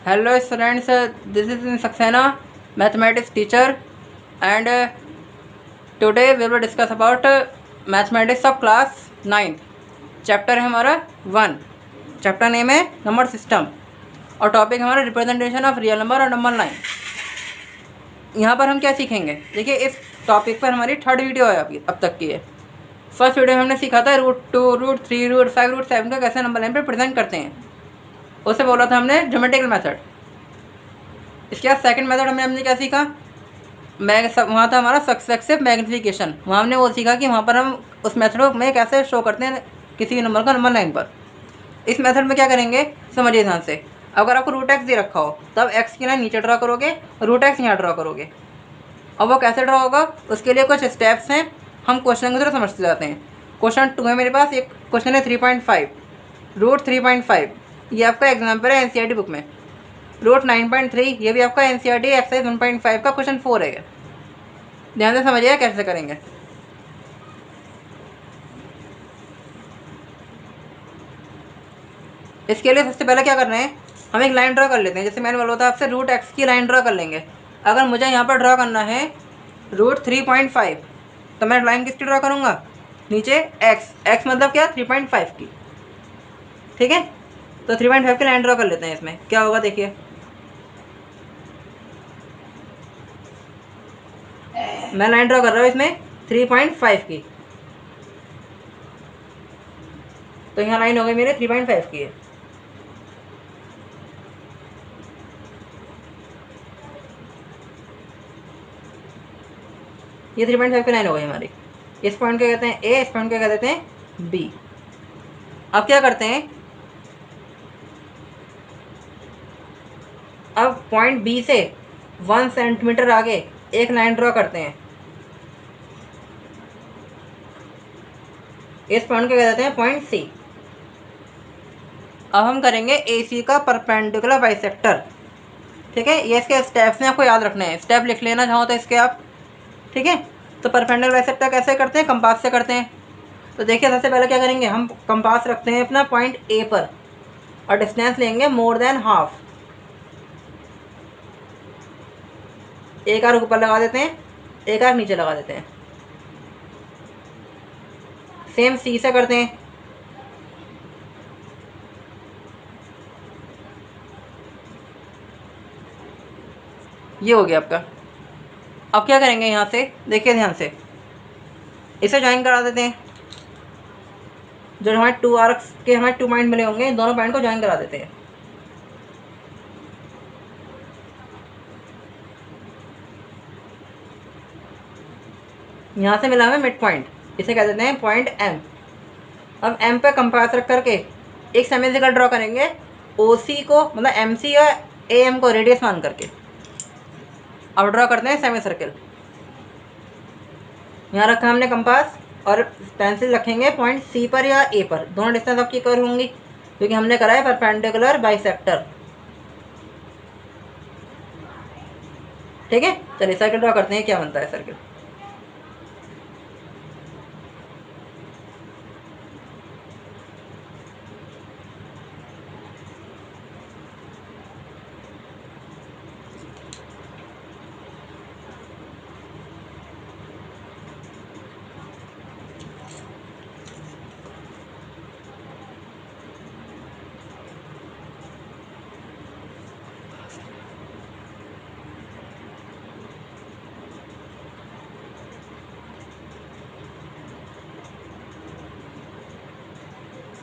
Hello students, this is Saxena, mathematics teacher, and today we will discuss about mathematics of class 9th. Chapter है हमारा 1. Chapter name है number system और topic हमारा representation of real number और number line. यहाँ पर हम क्या सीखेंगे? देखिए, इस टॉपिक पर हमारी 3rd वीडियो है अब तक की है. फर्स्ट वीडियो में हमने सीखा था √2, √3, √5, √7 का कैसे नंबर लाइन पर प्रेजेंट करते हैं. उसे बोला था हमने ज्योमेट्रिकल मेथड. इसके बाद सेकंड मेथड हमने क्या सीखा? वहाँ था हमारा सक्सेसिव मैग्निफिकेशन. वहाँ हमने वो सीखा कि वहाँ पर हम उस मेथड में कैसे शो करते हैं किसी भी नंबर का नंबर लाइन पर. इस मेथड में क्या करेंगे समझिए ध्यान से. अगर आपको √x दे रखा हो तब x की लाइन नीचे ड्रा करोगे, √x यहाँ ड्रा करोगे. अब वो कैसे ड्रा होगा उसके लिए कुछ स्टेप्स हैं. हम क्वेश्चन की तरह समझते जाते हैं. क्वेश्चन 2 है मेरे पास. एक क्वेश्चन है 3.5, √3.5. ये आपका एग्जाम्पल है NCERT बुक में. √9.3 ये भी आपका NCERT एक्सरसाइज 1.5 का क्वेश्चन 4 है. ध्यान से समझिए कैसे करेंगे. इसके लिए सबसे पहले क्या करना है, हम एक लाइन ड्रा कर लेते हैं. जैसे मैंने बोला था आपसे √x की लाइन ड्रा कर लेंगे. अगर मुझे यहाँ पर ड्रा करना है √3.5 तो मैं लाइन किसकी ड्रा करूँगा? नीचे x मतलब क्या 3.5 की. ठीक है, तो 3.5 की लाइन ड्रा कर लेते हैं. इसमें क्या होगा देखिए, मैं लाइन ड्रा कर रहा हूँ इसमें 3.5 की. तो यहाँ लाइन हो गई मेरे 3.5 की है. ये 3.5 की लाइन हो गई हमारी. इस पॉइंट को कहते हैं A, इस पॉइंट को कह देते हैं B. अब क्या करते हैं, अब पॉइंट B से 1 सेंटीमीटर आगे एक लाइन ड्रॉ करते हैं. इस पॉइंट को कह देते हैं पॉइंट C. अब हम करेंगे AC का परपेंडिकुलर बाइसेक्टर. ठीक है, ये इसके स्टेप्स हैं, आपको याद रखने हैं. स्टेप लिख लेना चाहो तो इसके आप. ठीक है, तो परपेंडिकुलर बाइसेक्टर कैसे करते हैं? कंपास से करते हैं. तो देखिए, सबसे पहले क्या करेंगे, हम कंपास रखते हैं अपना पॉइंट A पर और डिस्टेंस लेंगे मोर देन हाफ. एक आर्क ऊपर लगा देते हैं, एक आर्क नीचे लगा देते हैं. सेम C से करते हैं. ये हो गया आपका. अब क्या करेंगे यहाँ से, देखिए ध्यान से, इसे ज्वाइन करा देते हैं. जो हमारे 2 आर्क्स के हमारे 2 पॉइंट मिले होंगे, दोनों पॉइंट को ज्वाइन करा देते हैं. यहाँ से मिला हमें मिड पॉइंट, इसे कह देते हैं पॉइंट M. अब M पे कंपास रख करके एक सेमी सर्कल ड्रॉ करेंगे. OC को मतलब MC या AM को रेडियस मान करके. अब ड्रॉ करते हैं सेमी सर्कल. यहाँ रखा हमने कंपास और पेंसिल रखेंगे पॉइंट C पर या A पर. दोनों डिस्टेंस आपकी कवर होंगी क्योंकि हमने करा है परपेंडिकुलर बाइसेक्टर. ठीक है, चलिए सर्कल ड्रॉ करते हैं. क्या बनता है सर्कल?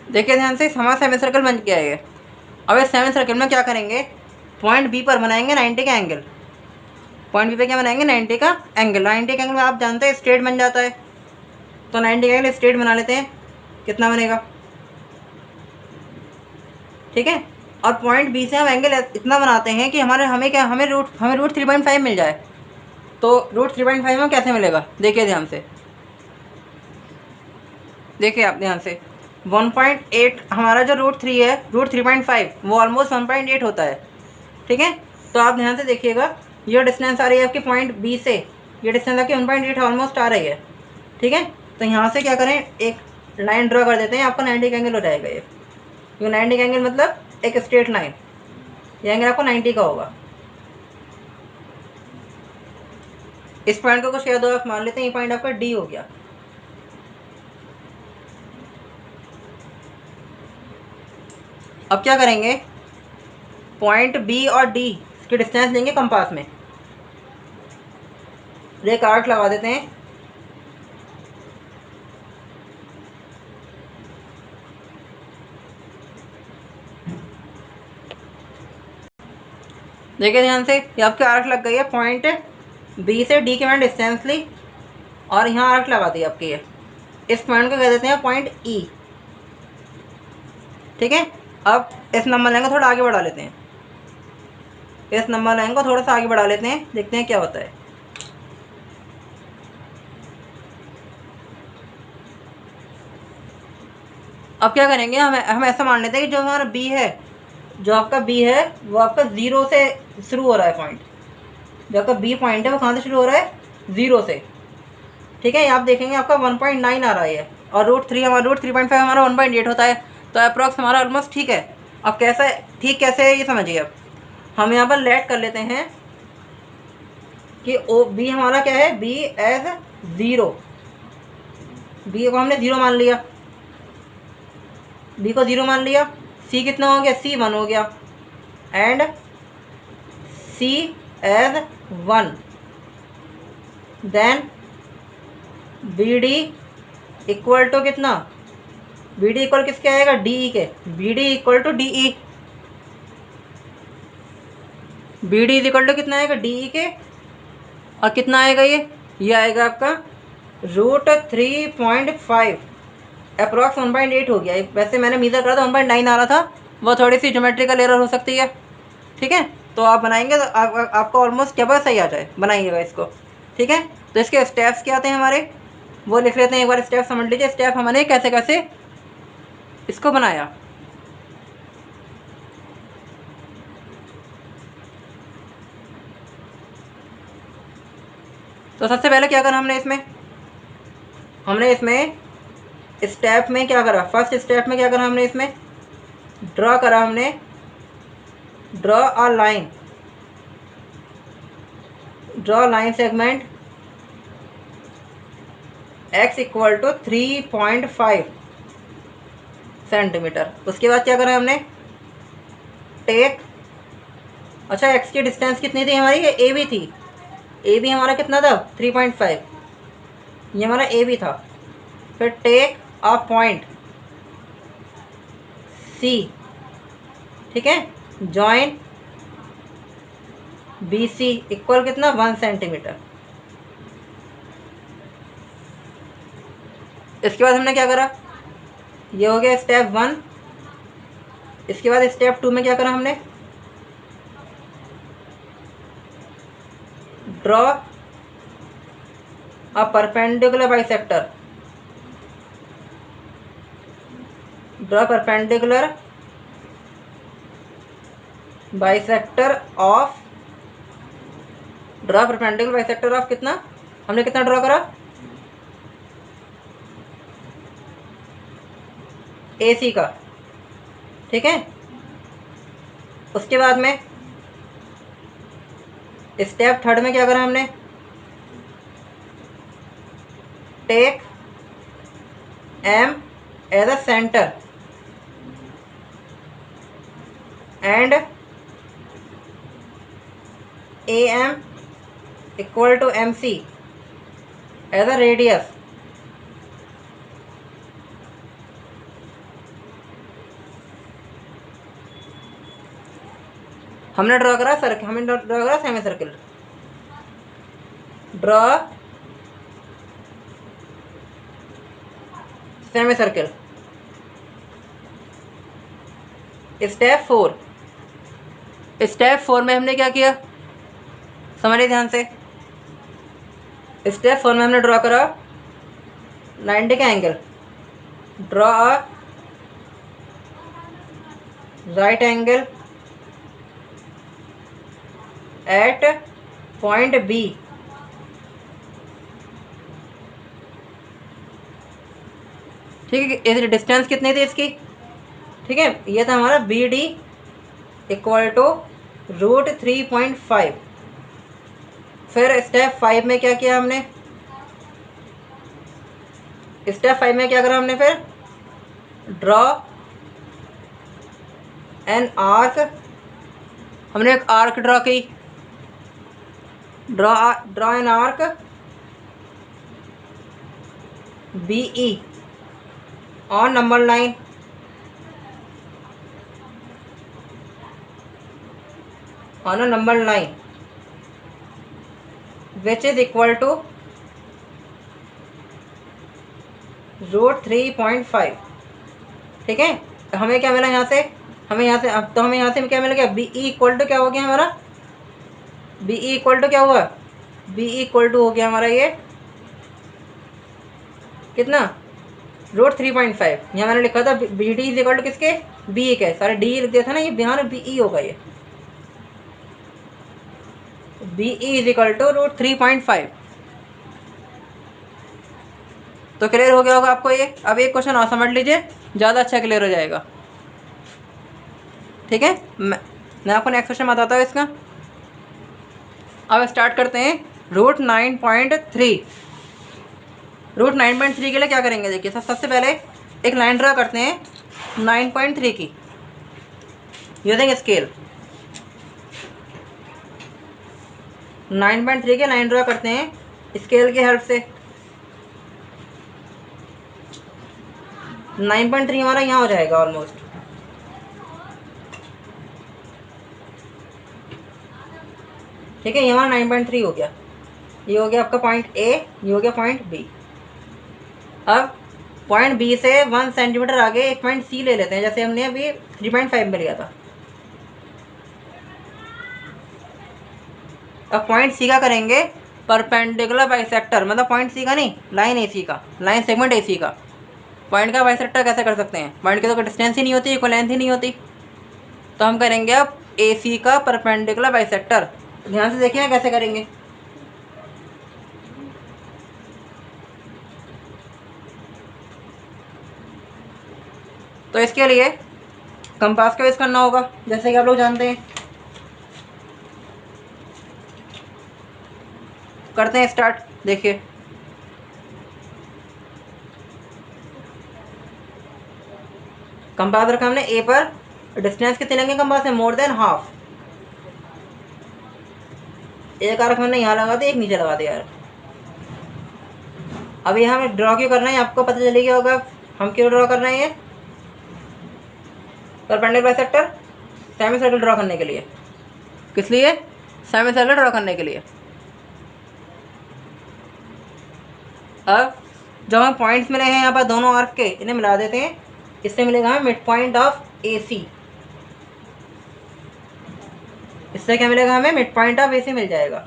देखिए ध्यान से, हमारा सेमी सर्कल बन गया है. अब इस सेमी सर्कल में क्या करेंगे, पॉइंट B पर बनाएंगे 90 का एंगल. पॉइंट B पे क्या बनाएंगे? 90 का एंगल. 90 का एंगल आप जानते हैं स्ट्रेट बन जाता है, तो 90 का एंगल स्ट्रेट बना लेते हैं. कितना बनेगा? ठीक है, और पॉइंट B से हम एंगल इतना बनाते हैं कि हमें 3.5 मिल जाए. तो √3.5 में कैसे मिलेगा देखिए ध्यान से. देखिए आप ध्यान से, 1.8 हमारा जो √3 है, √3.5 वो ऑलमोस्ट 1.8 होता है. ठीक है, तो आप ध्यान से देखिएगा, ये डिस्टेंस आ रही है आपकी पॉइंट B से, ये डिस्टेंस आपकी 1.8 ऑलमोस्ट आ रही है. ठीक है, तो यहाँ से क्या करें, एक लाइन ड्रॉ कर देते हैं. आपका 90 का एंगल हो जाएगा. ये 90 का एंगल मतलब एक स्ट्रेट लाइन. ये एंगल आपको 90 का होगा। इस पॉइंट को कुछ याद हो आप मान लेते हैं, ये पॉइंट आपका डी हो गया। अब क्या करेंगे, पॉइंट बी और डी इसकी डिस्टेंस लेंगे कंपास में, एक आर्क लगा देते हैं। देखिए ध्यान से, ये आपके आर्क लग गई है, पॉइंट बी से डी के मैंने डिस्टेंस ली और यहाँ आर्क लगा दी आपके। ये इस पॉइंट को कह देते हैं पॉइंट ई। ठीक है, अब इस नंबर लाइन को थोड़ा आगे बढ़ा लेते हैं, इस नंबर लाइन को थोड़ा सा आगे बढ़ा लेते हैं, देखते हैं क्या होता है। अब क्या करेंगे, हम ऐसा मान लेते हैं कि जो हमारा बी है, जो आपका बी है वो आपका 0 से शुरू हो रहा है पॉइंट। जो आपका बी पॉइंट है वो कहाँ से शुरू हो रहा है, 0 से। ठीक है, आप देखेंगे आपका 1.9 आ रहा है और √3 हमारा √3.5 हमारा 1.8 होता है, तो अप्रॉक्स हमारा ऑलमोस्ट ठीक है। अब कैसा ठीक कैसे है ये समझिए। अब हम यहाँ पर लेट कर लेते हैं कि ओ बी हमारा क्या है, बी एज 0, बी को हमने 0 मान लिया, बी को 0 मान लिया। सी कितना हो गया, सी 1 हो गया, and C as 1। Then B D equal to कितना, बी डी इक्वल किसके आएगा, डी ई के। B D equal to D E, B D is equal to कितना आएगा, डी ई के। और कितना आएगा ये आएगा आपका √3.5, अप्रॉक्स 1.8 हो गया। वैसे मैंने मीज़र करा था 1.9 आ रहा था, वो थोड़ी सी ज्योमेट्रिकल एरर हो सकती है। ठीक है, तो आप बनाएंगे तो आपको ऑलमोस्ट क्या पता सही आ जाए, बनाइएगा इसको। ठीक है, तो इसके स्टेप्स क्या आते हैं हमारे, वो लिख लेते हैं एक बार। स्टेप समझ लीजिए, स्टेप हमने कैसे कैसे इसको बनाया। तो सबसे पहले क्या करा हमने इसमें स्टेप में क्या करा, फर्स्ट स्टेप में क्या करा हमने, इसमें ड्रॉ करा हमने, draw a line, draw line segment x equal to 3.5 centimetre. उसके बाद क्या करा हमने, टेक, अच्छा x की डिस्टेंस कितनी थी हमारी, ये ए बी थी, ए बी हमारा कितना था 3.5, ये हमारा ए बी था। फिर टेक अ पॉइंट सी, ठीक है, जॉइन बी सी इक्वल कितना 1 सेंटीमीटर। इसके बाद हमने क्या करा, ये हो गया स्टेप 1। इसके बाद स्टेप 2 में क्या करा हमने, draw a perpendicular bisector, draw perpendicular bisector of, draw perpendicular bisector of कितना, हमने कितना ड्रॉ करा, ए सी का। ठीक है, उसके बाद में स्टेप 3 में क्या करा हमने, take M as a centre and A M equal to M C as a radius. हमने ड्रॉ करा सर्कल, हमने ड्रॉ करा semi circle, draw semi circle. Step 4, step 4 में हमने क्या किया, समझिए ध्यान से। स्टेप 4 में हमने ड्रॉ करा 90 का angle, draw right angle at point B. ठीक है, इस डिस्टेंस कितनी थी इसकी, ठीक है, ये था हमारा बी डी इक्वल टू √3.5। फिर स्टेप 5 में क्या किया हमने, स्टेप 5 में क्या करा हमने, फिर ड्रॉ एन आर्क, हमने एक आर्क ड्रॉ की, draw an arc BE on number line, on a number line which is equal to √3.5। ठीक है, हमें क्या मिला यहाँ से, हमें यहाँ से, अब तो हमें यहाँ से क्या मिल गया, BE इक्वल टू क्या हो गया हमारा, BE इक्वल टू क्या हुआ, BE इक्वल टू हो गया हमारा ये कितना, √3.5। यहाँ मैंने लिखा था BD इज इक्वल टू किसके, BE के, सारे D लिख दिया था ना, ये बिहार BE होगा, ये BE इज इक्वल टू √3.5। तो क्लियर हो गया होगा आपको ये। अब एक क्वेश्चन और समझ लीजिए, ज़्यादा अच्छा क्लियर हो जाएगा। ठीक है, मैं आपको नेक्स्ट क्वेश्चन बताता हूँ इसका। अब स्टार्ट करते हैं √9.3। √9.3 के लिए क्या करेंगे, देखिए सबसे पहले एक लाइन ड्रा करते हैं 9.3 की यूजिंग स्केल। 9.3 के लाइन ड्रा करते हैं स्केल की हेल्प से। 9.3 हमारा यहाँ हो जाएगा ऑलमोस्ट। ठीक है, ये हमारा 9.3 हो गया, ये हो गया आपका पॉइंट A, ये हो गया पॉइंट B। अब पॉइंट B से 1 सेंटीमीटर आगे एक पॉइंट C ले लेते हैं, जैसे हमने अभी 3.5 में लिया था। अब पॉइंट C का करेंगे परपेंडिकुलर बाइसेक्टर, मतलब पॉइंट C का नहीं, लाइन AC का, लाइन सेगमेंट AC का। पॉइंट का बाइसेक्टर कैसे कर सकते हैं, पॉइंट की तो डिस्टेंस ही नहीं होती, कोई लेंथ ही नहीं होती, तो हम करेंगे अब AC का परपेंडिकुलर बाइसेक्टर। ध्यान से देखिए कैसे करेंगे। तो इसके लिए कंपास का यूज़ करना होगा, जैसे कि आप लोग जानते हैं। करते हैं स्टार्ट, देखिए कंपास रखा हमने A पर, डिस्टेंस कितने लेंगे कंपास में, मोर देन हाफ। एक आर्क हमने यहाँ लगा दिया, एक नीचे लगा दिया यार। अब यहाँ हमें ड्रॉ क्यों करना है, आपको पता चल गया होगा हम क्यों ड्रॉ कर रहे हैं। Perpendicular bisector semi circle draw करने के लिए, किस लिए, सेमी सर्कल ड्रॉ करने के लिए। अब जो हमें पॉइंट्स मिले हैं यहाँ पर दोनों आर्क के, इन्हें मिला देते हैं, इससे मिलेगा हमें मिड पॉइंट ऑफ AC। इससे क्या मिलेगा हमें, मिड पॉइंट ऑफ AC मिल जाएगा।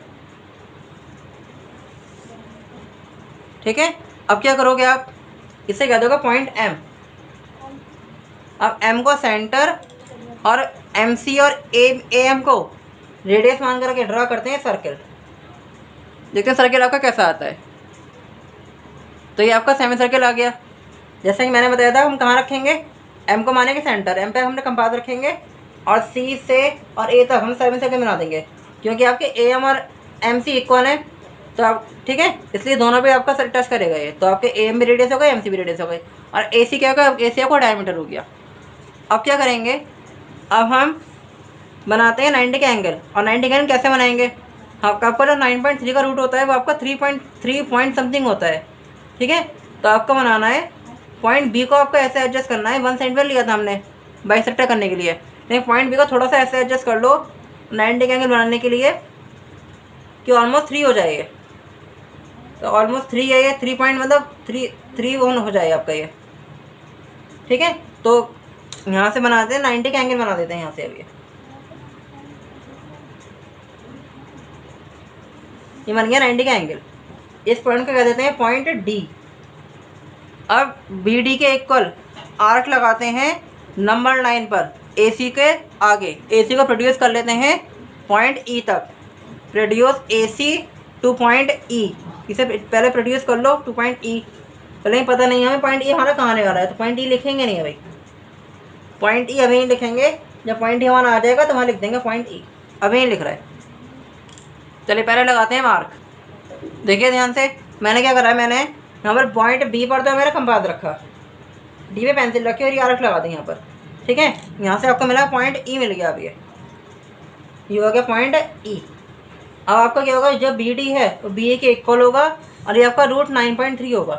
ठीक है, अब क्या करोगे आप, इससे क्या दोगे पॉइंट M। अब M को सेंटर और MC और AM को रेडियस मान करके ड्रा करते हैं सर्कल। देखते हैं सर्कल आपका कैसा आता है। तो ये आपका सेमी सर्कल आ गया। जैसे कि मैंने बताया था, हम कहाँ रखेंगे, M को मानेंगे सेंटर, M पे हमने कंपास रखेंगे और C से और A तक हम सेमी सर्कल बना देंगे, क्योंकि आपके AM और MC इक्वल हैं। तो आप ठीक है, इसलिए दोनों पे आपका टच करेगा ये, तो आपके AM भी रेडियस हो गए, MC भी रेडियस हो गए, और AC क्या होगा, AC आपका डायमीटर हो गया। अब क्या करेंगे, अब हम बनाते हैं 90 का एंगल। और 90 का एंगल कैसे बनाएंगे, आपका जो 9.3 का रूट होता है वो आपका 3.3 पॉइंट समथिंग होता है। ठीक है, तो आपको बनाना है पॉइंट B को, आपको ऐसे एडजस्ट करना है। 1 सेंटीमीटर लिया था हमने बाइसेक्टर करने के लिए, लेकिन पॉइंट B को थोड़ा सा ऐसे एडजस्ट कर लो 90 का एंगल बनाने के लिए कि ऑलमोस्ट 3 हो जाए। तो ऑलमोस्ट 3 है ये, 3 पॉइंट मतलब 3 हो जाए आपका ये। ठीक है, तो यहाँ से बनाते हैं 90 का एंगल बना देते हैं यहाँ से। अभी ये बन गया 90 का एंगल। इस पॉइंट को कह देते हैं पॉइंट D। अब BD के इक्वल आर्क लगाते हैं नंबर लाइन पर AC के आगे। AC को प्रोड्यूस कर लेते हैं पॉइंट E तक। Produce AC two point E। इसे पहले प्रोड्यूस कर लो टू पॉइंट E। पहले ही पता नहीं हमें पॉइंट E हमारा कहाँ आने वाला है, तो पॉइंट E लिखेंगे नहीं अभी, पॉइंट E अभी नहीं लिखेंगे। जब पॉइंट E हमारा आ जाएगा तो वहाँ लिख देंगे पॉइंट E। अभी लिख रहा है। चलिए पहले लगाते हैं मार्क। देखिए ध्यान से, मैंने क्या करा है, मैंने यहाँ पर पॉइंट बी पर तो मेरा कंपास रखा, डी पे पेंसिल रखी और ये आर्क लगा दी यहाँ पर। ठीक है, यहाँ से आपको मिला पॉइंट ई मिल गया। अब ये हो गया पॉइंट ई। अब आपका क्या होगा, जब बी डी है तो बी ए के इक्वल होगा और ये आपका रूट 9.3 होगा।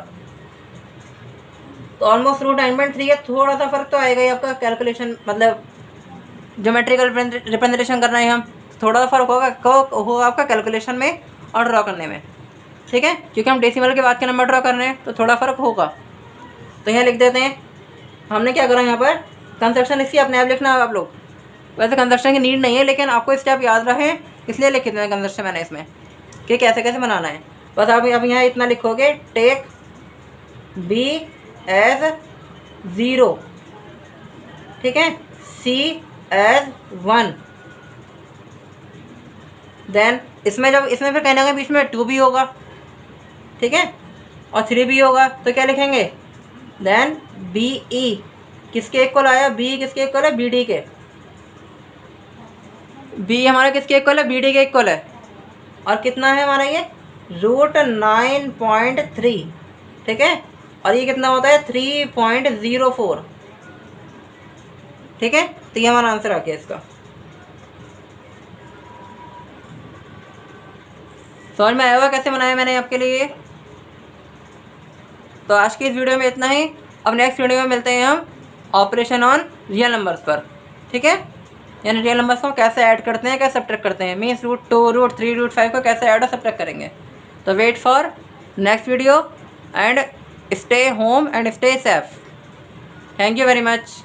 तो ऑलमोस्ट रूट 9.3 है, थोड़ा सा फर्क तो आएगा ही आपका कैलकुलेशन, मतलब ज्योमेट्रिकल रिप्रेजेंटेशन करना है हम, थोड़ा सा फर्क होगा आपका कैलकुलेशन में और ड्रॉ करने में। ठीक है, क्योंकि हम डेसिमल के बाद के नंबर ड्रॉ कर रहे हैं तो थोड़ा फ़र्क होगा। तो यहाँ लिख देते हैं। हमने क्या करा यहाँ पर, कंस्ट्रक्शन इसकी अपने आप लिखना है आप लोग। वैसे कंस्ट्रक्शन की नीड नहीं है, लेकिन आपको स्टेप याद रहे इसलिए लिख देते हैं कंस्ट्रक्शन मैंने इसमें कि कैसे कैसे बनाना है। बस आप अब यहाँ इतना लिखोगे, टेक बी एज 0, ठीक है, सी एज 1। देन इसमें जब इसमें फिर कहने के बीच में 2 भी होगा, ठीक है, और 3 भी होगा, तो क्या लिखेंगे, देन बी ई किसके इक्वल आया, बी किसके इक्वल है, बी डी के। बी हमारा किसके इक्वल है, बी डी के इक्वल है। और कितना है हमारा ये, रूट 9.3, ठीक है, और ये कितना होता है 3.04। ठीक है, तो ये हमारा आंसर आ गया इसका। समझ में आया होगा कैसे बनाया मैंने आपके लिए। तो आज की इस वीडियो में इतना ही। अब नेक्स्ट वीडियो में मिलते हैं हम ऑपरेशन ऑन रियल नंबर्स पर। ठीक है, यानी रियल नंबर्स को कैसे ऐड करते हैं, कैसे सब्ट्रैक्ट करते हैं, मीन्स रूट 2, रूट 3, रूट 5 को कैसे ऐड और सब्ट्रैक्ट करेंगे। तो wait for next video and stay home and stay safe. Thank you very much.